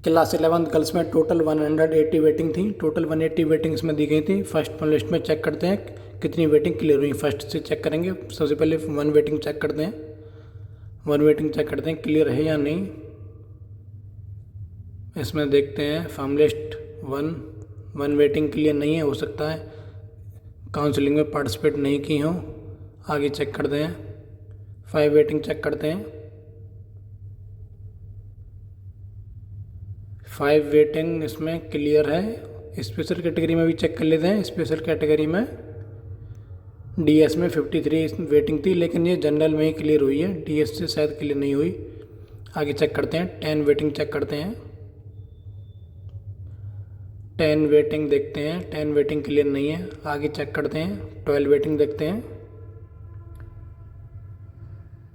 Class 11th girls में total 180 waiting थी। Total 180 waiting इसमें दी गई थी। फर्स्ट लिस्ट में चेक करते हैं कितनी वेटिंग क्लियर हुई। फर्स्ट से चेक करेंगे। सबसे पहले वन वेटिंग चेक करते हैं। वन वेटिंग चेक करते हैं क्लियर है या नहीं। इसमें देखते हैं form list one waiting clear नहीं है, हो सकता है काउंसलिंग में पार्टिसिपेट नहीं की हो। आगे चेक करते हैं। 5 वेटिंग चेक करते हैं। 5 वेटिंग इसमें क्लियर है। स्पेशल कैटेगरी में भी चेक कर लेते हैं। स्पेशल कैटेगरी में डीएस में 53 वेटिंग थी, लेकिन ये जनरल में ही क्लियर हुई है। डीएस से शायद क्लियर नहीं हुई। आगे चेक करते हैं। 10 वेटिंग चेक करते हैं। 10 वेटिंग देखते हैं। 10 वेटिंग क्लियर नहीं है। आगे चेक करते हैं। 12 वेटिंग देखते हैं।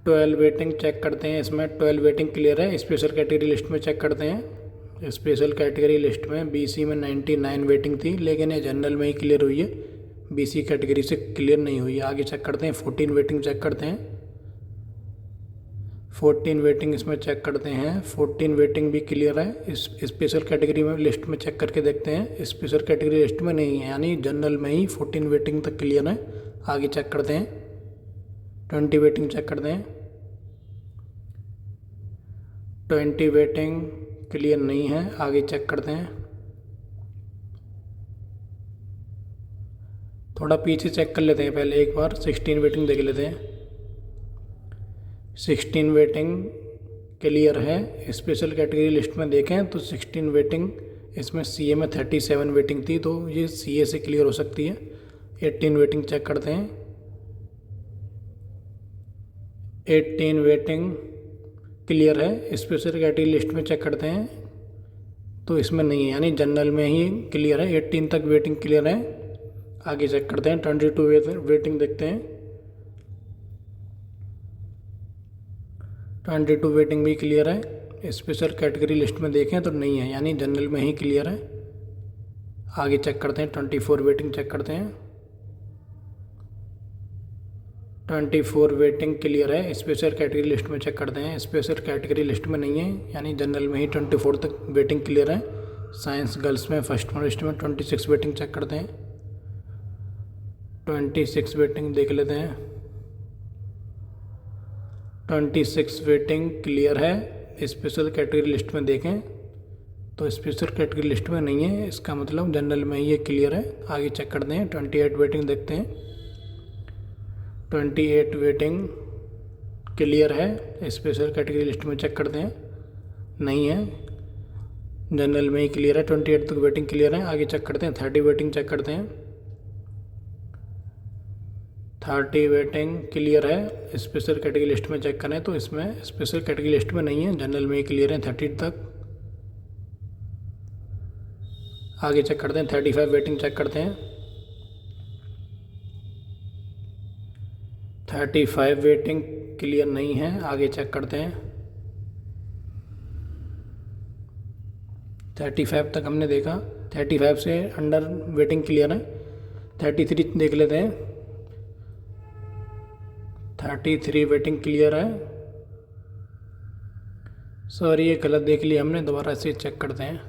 12 वेटिंग चेक करते हैं। इसमें 12 वेटिंग क्लियर है। स्पेशल कैटेगरी लिस्ट में चेक करते हैं। स्पेशल कैटेगरी लिस्ट में बीसी में 99 वेटिंग थी, लेकिन ये जनरल में ही क्लियर हुई है। बीसी कैटेगरी से क्लियर नहीं हुई है। आगे चेक करते हैं। 14 वेटिंग चेक करते हैं। 14 वेटिंग इसमें चेक करते हैं। 14 वेटिंग भी क्लियर है। इस स्पेशल कैटेगरी में लिस्ट में चेक करके देखते हैं। स्पेशल कैटेगरी लिस्ट में नहीं है, यानी जनरल में ही 14 वेटिंग तक क्लियर है। आगे चेक करते हैं। 20 वेटिंग चेक करते हैं। 20 वेटिंग क्लियर नहीं है। आगे चेक करते हैं। थोड़ा पीछे चेक कर लेते हैं पहले एक बार। 16 वेटिंग देख लेते हैं। 16 वेटिंग क्लियर है। स्पेशल कैटेगरी लिस्ट में देखें तो 16 वेटिंग इसमें सीए में 37 वेटिंग थी, तो ये सीए से क्लियर हो सकती है। 18 वेटिंग चेक करते हैं। 18 वेटिंग क्लियर है। स्पेशल कैटेगरी लिस्ट में चेक करते हैं तो इसमें नहीं है, यानी जनरल में ही क्लियर है। 18 तक वेटिंग क्लियर है। आगे चेक करते हैं। 22 वेटिंग देखते हैं। 22 वेटिंग भी क्लियर है। स्पेशल कैटेगरी लिस्ट में देखें तो नहीं है, यानी जनरल में ही क्लियर है। आगे चेक करते हैं। 24 वेटिंग चेक करते हैं। 24 वेटिंग क्लियर है। स्पेशल कैटेगरी लिस्ट में चेक करते हैं। स्पेशल कैटेगरी लिस्ट में नहीं है, यानी जनरल में ही 24 तक वेटिंग क्लियर है। साइंस गर्ल्स में फर्स्ट लिस्ट में 26 वेटिंग चेक करते हैं। 26 वेटिंग देख लेते हैं। 26 वेटिंग क्लियर है। स्पेशल कैटेगरी लिस्ट में देखें तो स्पेशल कैटेगरी लिस्ट में नहीं है, इसका मतलब जनरल में ही ये क्लियर है। आगे चेक करते हैं। 28 वेटिंग देखते हैं। 28 वेटिंग क्लियर है। स्पेशल कैटेगरी लिस्ट में चेक करते हैं, नहीं है, जनरल में ही क्लियर है। 28 तक वेटिंग क्लियर है। आगे चेक करते हैं। 30 वेटिंग चेक करते हैं। 30 वेटिंग क्लियर है। स्पेशल कैटेगरी लिस्ट में चेक करें तो इसमें स्पेशल कैटेगरी लिस्ट में नहीं है, जनरल में ही क्लियर है। 30 तक। आगे चेक करते हैं। 35 वेटिंग चेक करते हैं। 35 वेटिंग क्लियर नहीं है। आगे चेक करते हैं। 35 तक हमने देखा। 35 से अंडर वेटिंग क्लियर है। 33 देख लेते हैं। 33 वेटिंग क्लियर है। सॉरी, ये गलत देख लिया हमने, दोबारा से चेक करते हैं।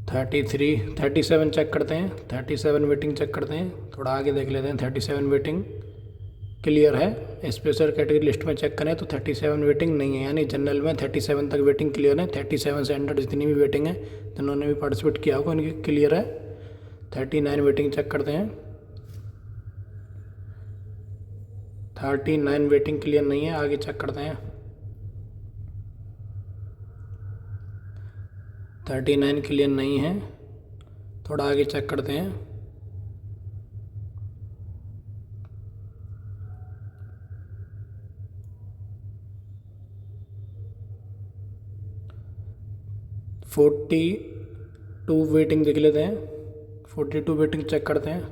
37 चेक करते हैं। 37 वेटिंग चेक करते हैं। थोड़ा आगे देख लेते हैं। 37 वेटिंग क्लियर है। स्पेशल कैटेगरी लिस्ट में चेक करें तो 37 वेटिंग नहीं है, यानी जनरल में 37 तक वेटिंग क्लियर है। 37 से अंडर जितनी भी वेटिंग है, जिन्होंने भी पार्टिसिपेट किया होगा उनकी क्लियर है। 39 वेटिंग चेक करते हैं। 39 वेटिंग क्लियर नहीं है। आगे चेक करते हैं। 39 क्लियर नहीं है। थोड़ा आगे चेक करते हैं। 42 वेटिंग देख लेते हैं। 42 वेटिंग चेक करते हैं।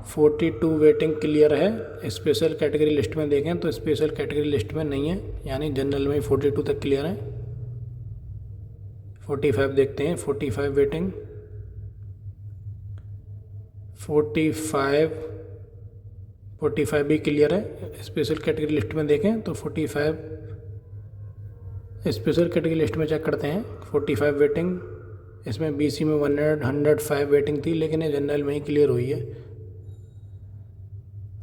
42 वेटिंग क्लियर है। स्पेशल कैटेगरी लिस्ट में देखें तो स्पेशल कैटेगरी लिस्ट में नहीं है, यानी जनरल में 42 तक क्लियर है। 45 देखते हैं। 45 वेटिंग। 45 भी क्लियर है। स्पेशल कैटेगरी लिस्ट में देखें तो 45 स्पेशल कैटेगरी लिस्ट में चेक करते हैं 45 वेटिंग, इसमें बीसी में 105 वेटिंग थी लेकिन ये जनरल में ही क्लियर हुई है।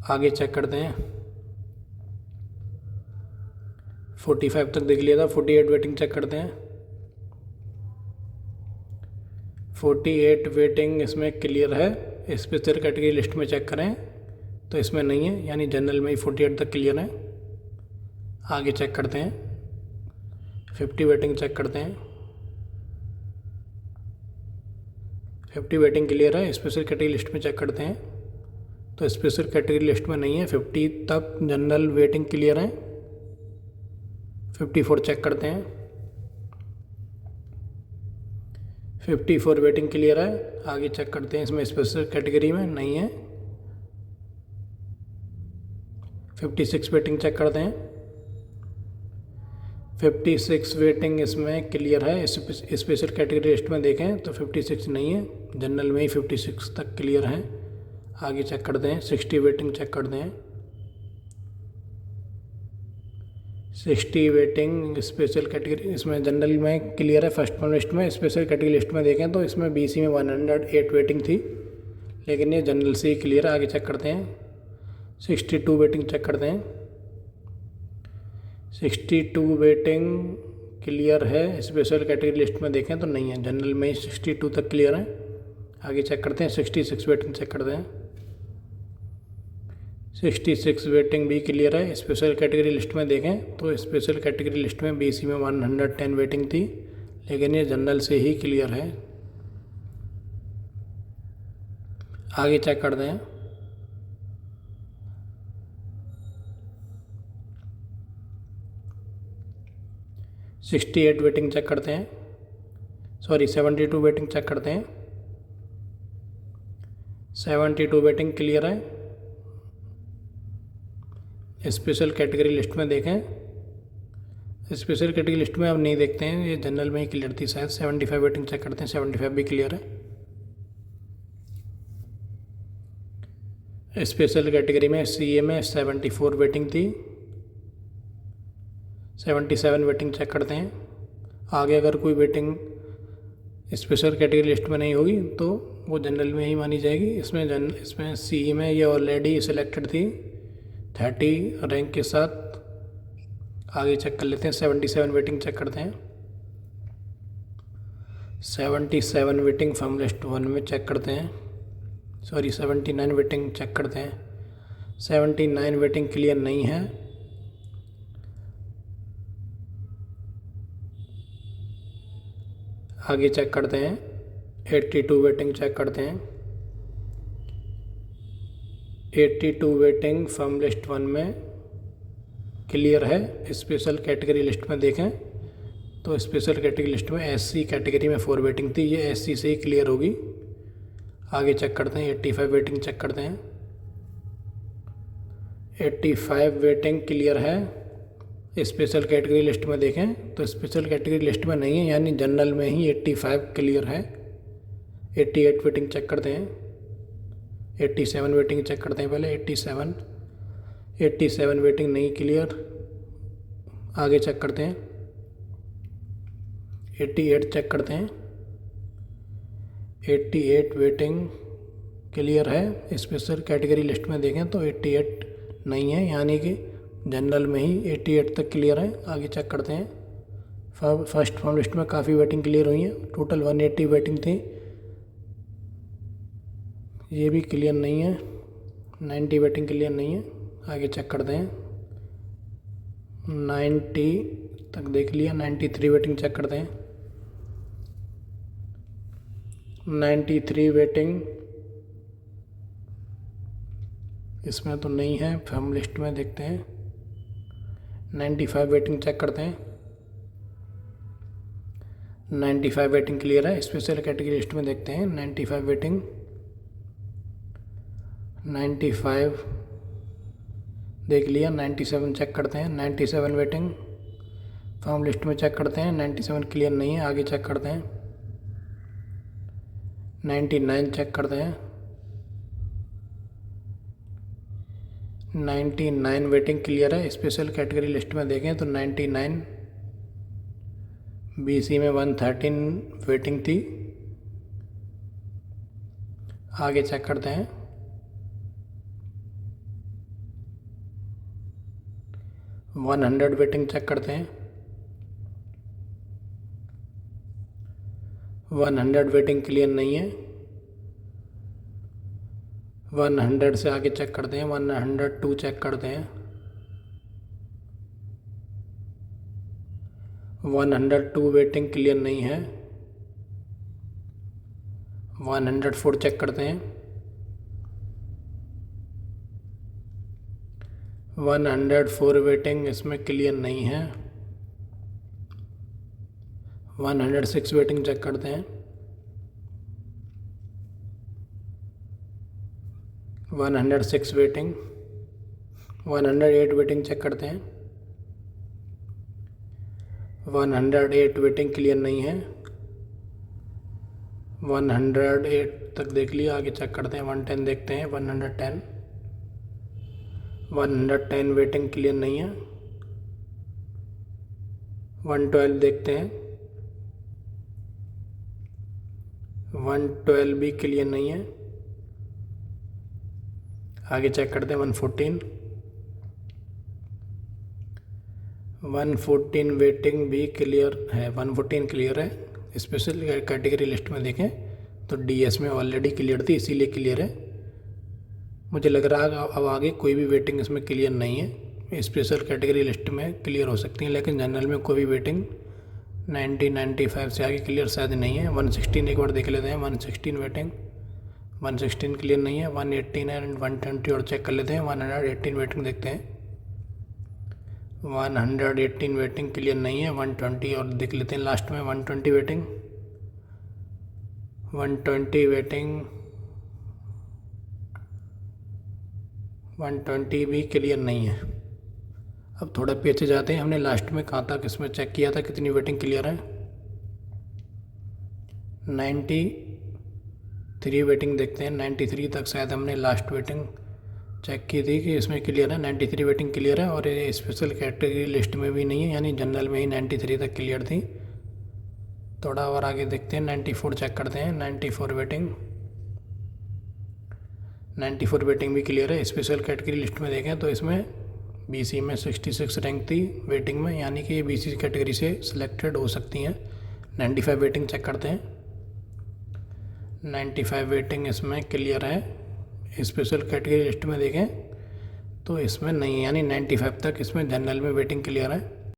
आगे चेक करते हैं 45 तक देख लिया था, 48 वेटिंग चेक करते हैं। 48 वेटिंग इसमें क्लियर है। स्पेशल कैटेगरी लिस्ट में चेक करें तो इसमें नहीं है, यानी जनरल में ही 48 तक क्लियर है। आगे चेक करते हैं 50 वेटिंग चेक करते हैं। 50 वेटिंग क्लियर है। स्पेशल कैटेगरी लिस्ट में चेक करते हैं तो स्पेशल कैटेगरी लिस्ट में नहीं है, 50 तक जनरल वेटिंग क्लियर है। 54 चेक करते हैं, 54 वेटिंग क्लियर है। आगे चेक करते हैं, इसमें स्पेशल कैटेगरी में नहीं है। 56 वेटिंग चेक करते हैं, 56 वेटिंग इसमें क्लियर है। स्पेशल कैटेगरी लिस्ट में देखें तो 56 नहीं है, जनरल में ही 56 तक क्लियर है। आगे चेक करते हैं 60 वेटिंग चेक करते हैं। 60 वेटिंग स्पेशल कैटेगरी इसमें जनरल में क्लियर है फर्स्ट वन लिस्ट में। स्पेशल कैटेगरी लिस्ट में देखें तो इसमें बीसी में 108 वेटिंग थी लेकिन ये जनरल से ही क्लियर है। आगे चेक करते हैं 62 वेटिंग चेक करते हैं। 62 वेटिंग क्लियर है। स्पेशल कैटेगरी लिस्ट में देखें तो नहीं है, जनरल में ही 62 तक क्लियर है। आगे चेक करते हैं 66 वेटिंग चेक करते हैं। 66 वेटिंग भी क्लियर है। स्पेशल कैटेगरी लिस्ट में देखें तो स्पेशल कैटेगरी लिस्ट में बीसी में 110 वेटिंग थी लेकिन ये जनरल से ही क्लियर है। आगे चेक करते हैं 68 वेटिंग चेक करते हैं, 72 वेटिंग चेक करते हैं। 72 वेटिंग क्लियर है। स्पेशल कैटेगरी लिस्ट में देखें, स्पेशल कैटेगरी लिस्ट में अब नहीं देखते हैं, ये जनरल में ही क्लियर थी शायद। 75 वेटिंग चेक करते हैं, 75 भी क्लियर है। स्पेशल कैटेगरी में सीए में 74 वेटिंग थी, 77 वेटिंग चेक करते हैं। आगे अगर कोई वेटिंग स्पेशल कैटेगरी लिस्ट में नहीं होगी तो वो जनरल में ही मानी जाएगी। इसमें सीई में ये ऑलरेडी सिलेक्टेड थी 30 रैंक के साथ। आगे चेक कर लेते हैं 77 वेटिंग चेक करते हैं। 77 वेटिंग फ्रॉम लिस्ट 1 में चेक करते हैं, 79 वेटिंग चेक करते हैं। 79 वेटिंग क्लियर नहीं है। आगे चेक करते हैं 82 वेटिंग चेक करते हैं। 82 वेटिंग फ्रॉम लिस्ट 1 में क्लियर है। स्पेशल कैटेगरी लिस्ट में देखें तो स्पेशल कैटेगरी लिस्ट में एससी कैटेगरी में 4 वेटिंग थी, ये एससी से ही क्लियर होगी। आगे चेक करते हैं 85 वेटिंग चेक करते हैं। 85 वेटिंग क्लियर है। स्पेशल कैटेगरी लिस्ट में देखें तो स्पेशल कैटेगरी लिस्ट में नहीं है, यानी जनरल में ही 85 क्लियर है। 88 वेटिंग चेक करते हैं। 87 वेटिंग चेक करते हैं पहले। 87 वेटिंग नहीं क्लियर। आगे चेक करते हैं 88 चेक करते हैं। 88 वेटिंग क्लियर है। स्पेशल कैटेगरी लिस्ट में देखें तो 88 नहीं है, यानी कि जनरल में ही 88 तक क्लियर है। आगे चेक करते हैं फर्स्ट फॉर्म लिस्ट में काफ़ी वेटिंग क्लियर हुई है, टोटल 180 वेटिंग थी, ये भी क्लियर नहीं है। 90 वेटिंग क्लियर नहीं है। आगे चेक करते हैं 90 तक देख लिया। 93 वेटिंग चेक करते हैं। 93 वेटिंग इसमें तो नहीं है, फॉर्म लिस्ट में देखते हैं। 95 वेटिंग चेक करते हैं। 95 वेटिंग क्लियर है। स्पेशल कैटेगरी लिस्ट में देखते हैं 95 वेटिंग। 95 देख लिया। 97 चेक करते हैं। 97 वेटिंग फॉर्म लिस्ट में चेक करते हैं। 97 क्लियर नहीं है। आगे चेक करते हैं 99 चेक करते हैं। 99 वेटिंग क्लियर है। स्पेशल कैटेगरी लिस्ट में देखें तो 99 BC में 113 वेटिंग थी। आगे चेक करते हैं। 100 वेटिंग चेक करते हैं। 100 वेटिंग क्लियर नहीं है। 100 से आगे चेक करते हैं। 102 चेक करते हैं। 102 वेटिंग क्लियर नहीं है। 104 चेक करते हैं। 104 वेटिंग इसमें क्लियर नहीं है। 106 वेटिंग चेक करते हैं। 106 वेटिंग। 108 वेटिंग चेक करते हैं। 108 वेटिंग क्लियर नहीं है। 108 तक देख लिया। आगे चेक करते हैं। 110 देखते हैं। 110 वेटिंग क्लियर नहीं है। 112 देखते हैं। 112 भी क्लियर नहीं है। आगे चेक करते हैं। 114 वेटिंग भी क्लियर है। 114 क्लियर है। स्पेशल कैटेगरी लिस्ट में देखें तो DS में ऑलरेडी क्लियर थी, इसीलिए क्लियर है। मुझे लग रहा है अब आगे कोई भी वेटिंग इसमें क्लियर नहीं है। स्पेशल कैटेगरी लिस्ट में क्लियर हो सकती है, लेकिन जनरल में कोई भी वेटिंग 95 से आगे क्लियर शायद नहीं है। 116 एक बार देख लेते हैं। 116 वेटिंग 116 क्लियर नहीं है। 118 एंड 120 और चेक कर लेते हैं। 118 वेटिंग देखते हैं। 118 वेटिंग क्लियर नहीं है। 120 और देख लेते हैं लास्ट में। 120 वेटिंग 120 भी क्लियर नहीं है। अब थोड़ा पीछे जाते हैं। हमने लास्ट में कहाँ तक इसमें चेक किया था कितनी वेटिंग क्लियर है। 93 वेटिंग देखते हैं। 93 तक शायद हमने लास्ट वेटिंग चेक की थी कि इसमें क्लियर है। 93 वेटिंग क्लियर है और ये स्पेशल कैटेगरी लिस्ट में भी नहीं है, यानी जनरल में ही 93 तक क्लियर थी। थोड़ा और आगे देखते हैं। 94 चेक करते हैं। 94 वेटिंग भी क्लियर है। स्पेशल कैटेगरी लिस्ट में देखें तो इसमें BC में 66 रैंक थी वेटिंग में, यानी कि ये BC कैटेगरी से सिलेक्टेड हो सकती हैं। 95 वेटिंग चेक करते हैं। 95 वेटिंग इसमें क्लियर है। स्पेशल कैटेगरी लिस्ट में देखें तो इसमें नहीं है, यानी 95 तक इसमें जनरल में वेटिंग क्लियर है।